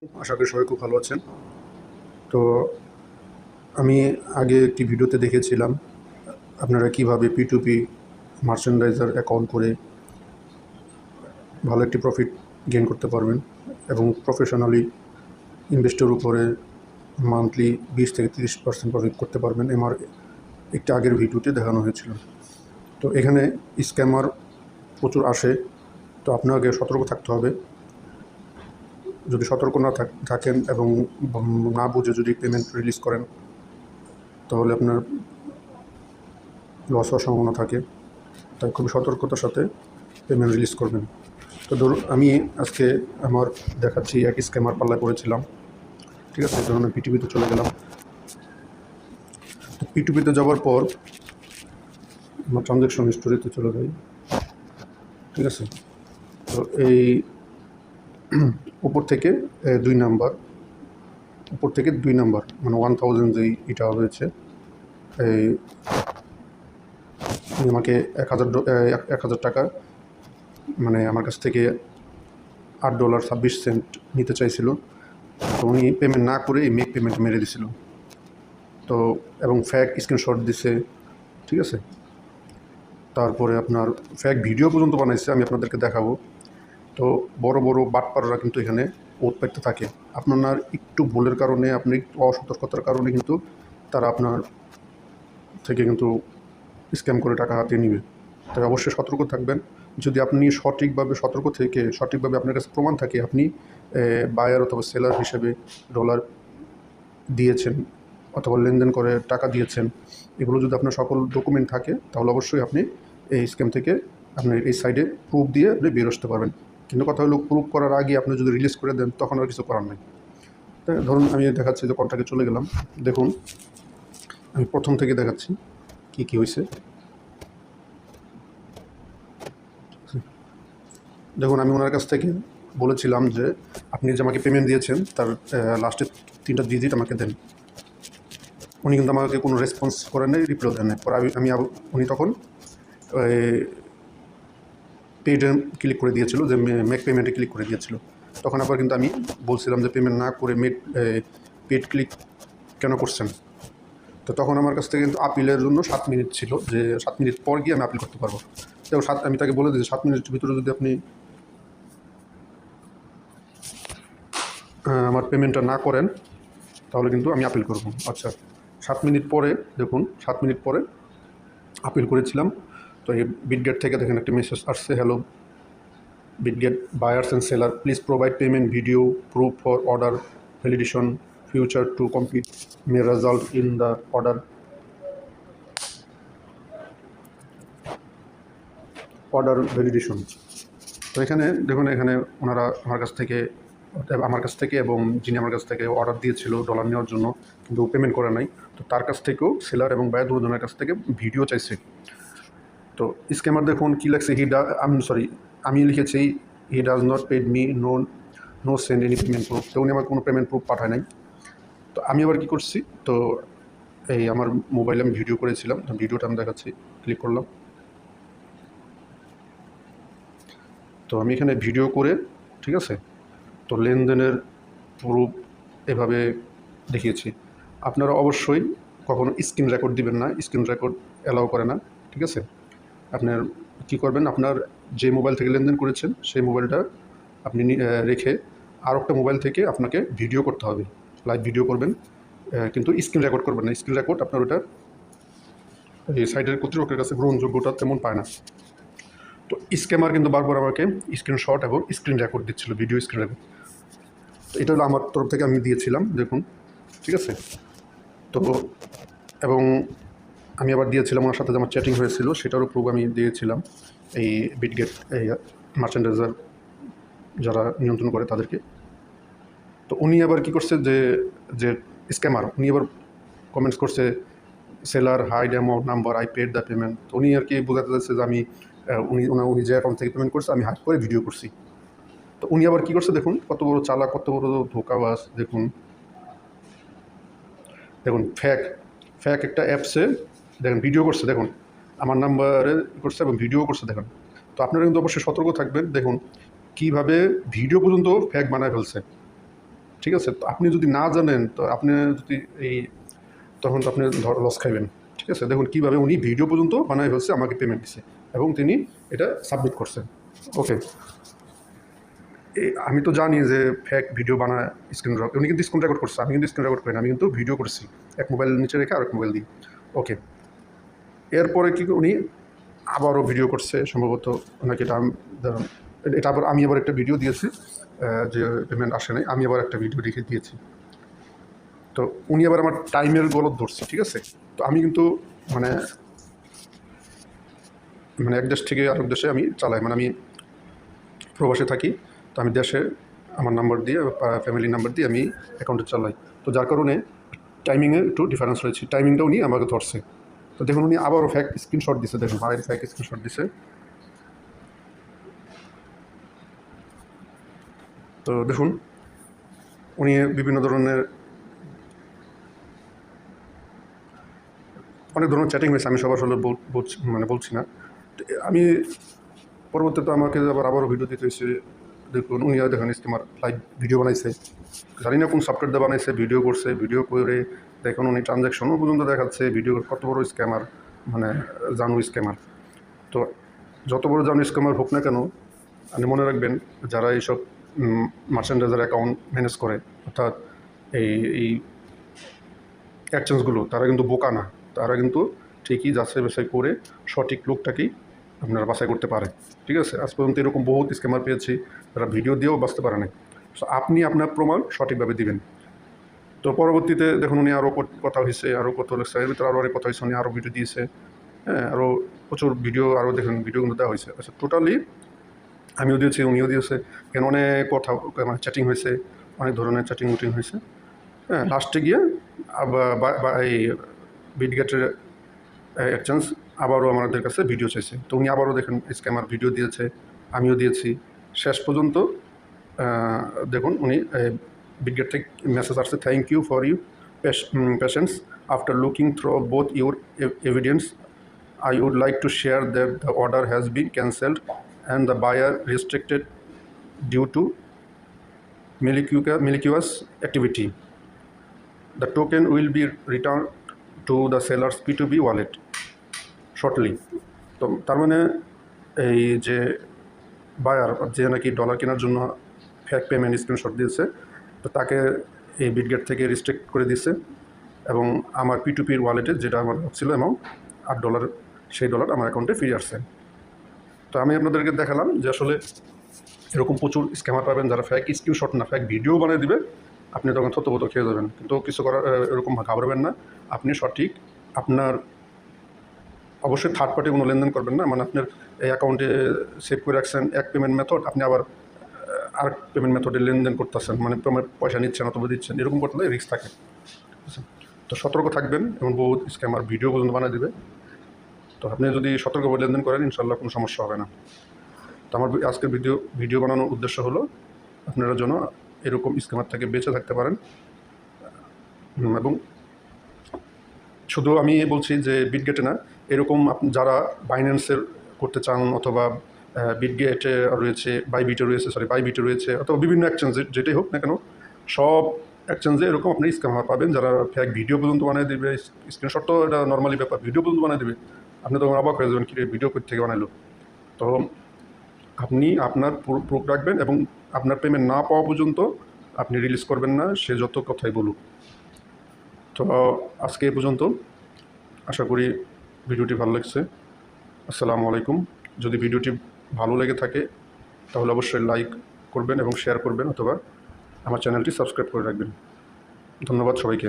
আশা করি সবাই খুব ভালো আছেন। তো আমি আগে একটি ভিডিওতে দেখেছিলাম আপনারা কিভাবে P2P মার্চেন্ডাইজার অ্যাকাউন্ট করে ভালো একটি প্রফিট গেইন করতে পারবেন এবং প্রফেশনালি ইনভেস্টের উপরে মান্থলি 20 থেকে 30% প্রফিট করতে পারবেন। আমার একটি আগের ভিডিওতে দেখানো হয়েছিল। তো এখানে স্ক্যামার প্রচুর আসে, তো আপনাকে সতর্ক থাকতে হবে। যদি সতর্ক না থাকেন এবং না বুঝে যদি পেমেন্ট রিলিজ করেন তাহলে আপনার লস হওয়ার সম্ভাবনা থাকে। তাই খুবই সতর্কতার সাথে পেমেন্ট রিলিজ করবেন। তো ধরুন আমি আজকে আমার দেখাচ্ছি এক স্ক্যামার পাল্লায় পড়েছিলাম, ঠিক আছে। ধরুন আমি পিটিপিতে চলে গেলাম। তো পিটিপিতে যাওয়ার পর আমার ট্রানজ্যাকশন হিস্টোরিতে চলে যাই, ঠিক আছে। তো এই উপর থেকে 2 নাম্বার মানে 1000 যেই এটা হয়েছে, এই আমাকে 1000 টাকা মানে আমার কাছ থেকে $8.26 নিতে চাইছিল। তো উনি পেমেন্ট না করে এই মেক পেমেন্ট মেরে দিছিল। তো এবং ফ্যাক স্ক্রিনশট দিছে, ঠিক আছে। তারপরে আপনার ফ্যাক ভিডিও পর্যন্ত বানাইছে, আমি আপনাদেরকে দেখাবো। তো বড় বড় বাটপাররা কিন্তু এখানে ওত পেতে থাকে। আপনার একটু ভুলের কারণে, আপনি একটু অসতর্কতার কারণে কিন্তু তারা আপনার থেকে কিন্তু স্ক্যাম করে টাকা হাতিয়ে নেবে। তাই অবশ্যই সতর্ক থাকবেন। যদি আপনি সঠিকভাবে আপনার কাছে প্রমাণ থাকে আপনি বায়ার অথবা সেলার হিসেবে ডলার দিয়েছেন অথবা লেনদেন করে টাকা দিয়েছেন, এগুলো যদি আপনার সকল ডকুমেন্ট থাকে তাহলে অবশ্যই আপনি এই স্ক্যাম থেকে আপনি এই সাইডে প্রুফ দিয়ে আপনি বের আসতে পারবেন। কিন্তু কথা হলো, প্রুফ করার আগে আপনি যদি রিলিজ করে দেন তখন আর কিছু করার নেই। তাই ধরুন আমি দেখাচ্ছি যে কন্ট্রাক্টে চলে গেলাম। দেখুন আমি প্রথম থেকে দেখাচ্ছি কী হয়েছে। দেখুন আমি ওনার কাছ থেকে বলেছিলাম যে আপনি যে আমাকে পেমেন্ট দিয়েছেন তার লাস্টের 3টা ডিজিট আমাকে দেন। উনি কিন্তু আমাকে কোনো রেসপন্স করেন নাই, রিপ্লাই দেন নাই। পরে উনি তখন পেডে ক্লিক করে দিয়েছিল, যে মেক পেমেন্টে ক্লিক করে দিয়েছিল। তখন আবার কিন্তু আমি বলছিলাম যে পেমেন্ট না করে পেড ক্লিক কেন করছেন। তো তখন আমার কাছ থেকে কিন্তু আপিলের জন্য 7 মিনিট ছিল, যে 7 মিনিট পর গিয়ে আমি আপিল করতে পারবো। তো আমি তাকে বলে দিয়েছি 7 মিনিটের ভিতরে যদি আপনি আমার পেমেন্টটা না করেন তাহলে কিন্তু আমি আপিল করব। আচ্ছা, 7 মিনিট পরে দেখুন, 7 মিনিট পরে আপিল করেছিলাম। তো এই বিটগেট থেকে দেখেন একটা মেসেজ আসছে, hello Bitget buyers and seller, please provide payment video proof for order validation future to complete May result in the order validation. তো এখানে দেখুন, এখানে ওনারা আমার কাছ থেকে এবং যিনি আমার কাছ থেকে অর্ডার দিয়েছিল ডলার নেওয়ার জন্য, কিন্তু পেমেন্ট করে নাই। তো তার কাছ থেকেও সেলার এবং বায়ার দুজনের কাছ থেকে ভিডিও চাইছে। তো স্ক্যামার দেখুন কী লাগছে, আমি লিখেছি he does not paid me, no send any payment proof. তো উনি আমার কোনো পেমেন্ট প্রুফ পাঠায় নাই। তো আমি আবার কী করছি, তো এই আমার মোবাইলে আমি ভিডিও করেছিলাম, তো ভিডিওটা আমি দেখাচ্ছি। ক্লিক করলাম। তো আমি এখানে ভিডিও করে, ঠিক আছে, তো লেনদেনের প্রুফ এভাবে দেখিয়েছি। আপনারা অবশ্যই কখনো স্ক্রিন রেকর্ড দিবেন না, স্ক্রিন রেকর্ড অ্যালাউ করে না, ঠিক আছে। আপনার কী করবেন, আপনার যে মোবাইল থেকে লেনদেন করেছেন সেই মোবাইলটা আপনি রেখে আর একটা মোবাইল থেকে আপনাকে ভিডিও করতে হবে, লাইভ ভিডিও করবেন, কিন্তু স্ক্রিন রেকর্ড করবেন না। স্ক্রিন রেকর্ড আপনার ওটা এই সাইটের কর্তৃপক্ষের কাছে গ্রহণযোগ্যতা তেমন পায় না। তো স্ক্যামার কিন্তু বারবার আমাকে স্ক্রিনশট এবং স্ক্রিন রেকর্ড দিচ্ছিল, ভিডিও স্ক্রিন রেকর্ড। তো এটা হলো আমার তরফ থেকে আমি দিয়েছিলাম, দেখুন, ঠিক আছে। তো এবং আমি আবার দিয়েছিলাম ওনার সাথে যে আমার চ্যাটিং হয়েছিল সেটারও প্রুফ আমি দিয়েছিলাম এই বিটগেট এই মার্চেন্ডাইজার যারা নিয়ন্ত্রণ করে তাদেরকে। তো উনি আবার কী করছে, যে স্ক্যামার, উনি আবার কমেন্টস করছে seller hide amount number, I paid the payment. তো উনি আর কি বোঝাতে চাচ্ছে যে আমি উনি যে অ্যাকাউন্ট থেকে পেমেন্ট করছে আমি হাইড করে ভিডিও করছি। তো উনি আবার কী করছে দেখুন, কত বড় চালাক, কত বড় ধোঁকাবাজ। দেখুন ফ্যাক একটা অ্যাপসে দেখেন ভিডিও করছে, দেখুন আমার নাম্বারে করছে এবং ভিডিও করছে, দেখুন। তো আপনারা কিন্তু অবশ্যই সতর্ক থাকবেন। দেখুন কীভাবে ভিডিও পর্যন্ত ফ্যাক বানায় ফেলছে। ঠিক আছে? তো আপনি যদি না জানেন তো আপনি যদি তখন তো আপনি লস খাইবেন। ঠিক আছে? দেখুন কীভাবে উনি ভিডিও পর্যন্ত বানায় হচ্ছে আমাকে পেমেন্ট দিছে এবং তিনি এটা সাবমিট করছেন। ওকে, আমি তো জানি যে ফেক ভিডিও বানায় স্ক্রিন রেকর্ড, উনি কিন্তু স্ক্রিন রেকর্ড করছে, আমি কিন্তু স্ক্রিন রেকর্ড করি না, আমি কিন্তু ভিডিও করছি এক মোবাইল নিচে রেখে আরেক মোবাইল দিই। ওকে, এরপরে কি উনি আবারও ভিডিও করছে সম্ভবত, ওনাকে এটা আবার আমি আবার একটা ভিডিও দিয়েছি যে পেমেন্ট আসে নাই, আমি আবার একটা ভিডিও লিখে দিয়েছি। তো উনি আবার আমার টাইমের গলত ধরছে। ঠিক আছে? তো আমি কিন্তু মানে মানে এক দেশ থেকে আরেক দেশে আমি চালাই, মানে আমি প্রবাসে থাকি। তো আমি দেশে আমার নাম্বার দিয়ে ফ্যামিলির নাম্বার দিয়ে আমি অ্যাকাউন্টে চালাই। তো যার কারণে টাইমিংয়ে একটু ডিফারেন্স রয়েছে, টাইমিংটা উনি আমাকে ধরছে। তো দেখুন উনি আবারও ফ্যাক স্ক্রিনশট দিছে, দেখুন ভাইয়ের ফ্যাক স্ক্রিনশট দিছে। তো দেখুন উনি বিভিন্ন ধরনের অনেক ধরনের চ্যাটিং হয়েছে, আমি সবার আসলে বলছি না। আমি পরবর্তীতে আমাকে আবারও ভিডিও দিতে হয়েছে। দেখুন উনি দেখেন স্কিমার লাইভ ভিডিও বানাইছে, জানি না কোন সফটওয়্যার দিয়ে বানাইছে, ভিডিও করছে, ভিডিও করে দেখুন উনি ট্রানজ্যাকশনও পর্যন্ত দেখাচ্ছে, ভিডিও কত বড় স্ক্যামার, মানে জানু স্ক্যামার। তো যত বড় জানু স্ক্যামার হোক না কেন, আপনি মনে রাখবেন যারা এইসব মার্চেন্ডাইজার অ্যাকাউন্ট ম্যানেজ করে, অর্থাৎ এই এক্সচেঞ্জগুলো, তারা কিন্তু বোকা না, তারা কিন্তু ঠিকই যাচাই বাছাই করে সঠিক লোকটাকেই আপনারা বাছাই করতে পারে। ঠিক আছে? আজ পর্যন্ত এরকম বহুত স্ক্যামার পেয়েছি যারা ভিডিও দিয়েও বাঁচতে পারে না। সো আপনি আপনার প্রমাণ সঠিকভাবে দিবেন। তো পরবর্তীতে দেখুন উনি আরও কথা হয়েছে, আরও কত এর ভিতরে আরও অনেক কথা হয়েছে, উনি আরও ভিডিও দিয়েছে। হ্যাঁ, আরও প্রচুর ভিডিও আরও দেখুন ভিডিওগুলো দেওয়া হয়েছে। আচ্ছা, টোটালি আমিও দিয়েছি, উনিও দিয়েছে, কেন অনেক কথা মানে চ্যাটিং হয়েছে, অনেক ধরনের চ্যাটিং উটিং হয়েছে। হ্যাঁ, লাস্টে গিয়ে এই বিটগেটের এক্সচেঞ্জ আবারও আমাদের কাছে ভিডিও চাইছে। তো উনি আবারও দেখেন স্ক্যামার ভিডিও দিয়েছে, আমিও দিয়েছি। শেষ পর্যন্ত দেখুন উনি বিটগেট থেকে মেসেজ আসছে, thank you for you patience after looking through both your evidence I would like to share that the order has been cancelled and the buyer restricted due to malicious activity. The token will be returned to the seller's P2P wallet shortly. তো তার মানে এই যে buyer যে নাকি dollar কেনার জন্য fake payment screenshot দিয়েছে, তো তাকে এই বিটগেট থেকে রিস্ট্রিক্ট করে দিয়েছে এবং আমার P2Pর ওয়ালেটে যেটা আমার ছিল অ্যামাউন্ট $8, সেই ডলার আমার অ্যাকাউন্টে ফিরে আসছে। তো আমি আপনাদেরকে দেখালাম যে আসলে এরকম প্রচুর স্ক্যামার পাবেন যারা ফেক স্ক্রিনশট না ফেক ভিডিও বানিয়ে দিবে, আপনি তখন থতবত খেয়ে যাবেন। কিন্তু কিছু করার এরকম ঘাবড়াবেন না, আপনি সঠিক আপনার অবশ্যই থার্ড পার্টি কোনো লেনদেন করবেন না, মানে আপনার এই অ্যাকাউন্টে সেভ করে রাখছেন এক পেমেন্ট মেথড, আপনি আবার আরেক পেমেন্ট মেথডে লেনদেন করতেছেন, মানে পয়সা নিচ্ছেন অথবা দিচ্ছেন, এরকম করলে রিস্ক থাকে। তো সতর্ক থাকবেন, এমন বহুত স্ক্যামার ভিডিও পর্যন্ত বানিয়ে দেবে। তো আপনি যদি সতর্কভাবে লেনদেন করেন ইনশাল্লাহ কোনো সমস্যা হবে না। তো আমার আজকের ভিডিও বানানোর উদ্দেশ্য হলো আপনারা যেন এরকম স্ক্যামার থেকে বেঁচে থাকতে পারেন। এবং শুধু আমি বলছি যে বিটগেটে না, এরকম যারা বাইন্যান্সের করতে চান অথবা বিটগেটে রয়েছে, বাইবিটে রয়েছে অথবা বিভিন্ন এক্সচেঞ্জে যেটাই হোক না কেন, সব এক্সচেঞ্জে এরকম আপনি স্ক্যামার পাবেন যারা ফেক ভিডিও পর্যন্ত বানিয়ে দেবে। স্ক্রিনশট তো এটা নর্মালি ব্যাপার, ভিডিও পর্যন্ত বানিয়ে দেবে, আপনি তখন অবাক হয়ে যাবেন কি ভিডিও থেকে বানাইলো। তো আপনি আপনার প্রুফ রাখবেন এবং আপনার পেমেন্ট না পাওয়া পর্যন্ত আপনি রিলিজ করবেন না, সে যত কথাই বলুক। তো আজকে এই পর্যন্ত, আশা করি ভিডিওটি ভালো লাগছে। আসসালামু আলাইকুম। যদি ভিডিওটি ভালো লেগে থাকে তাহলে অবশ্যই লাইক করবেন এবং শেয়ার করবেন অথবা আমার চ্যানেলটি সাবস্ক্রাইব করে রাখবেন। ধন্যবাদ সবাইকে।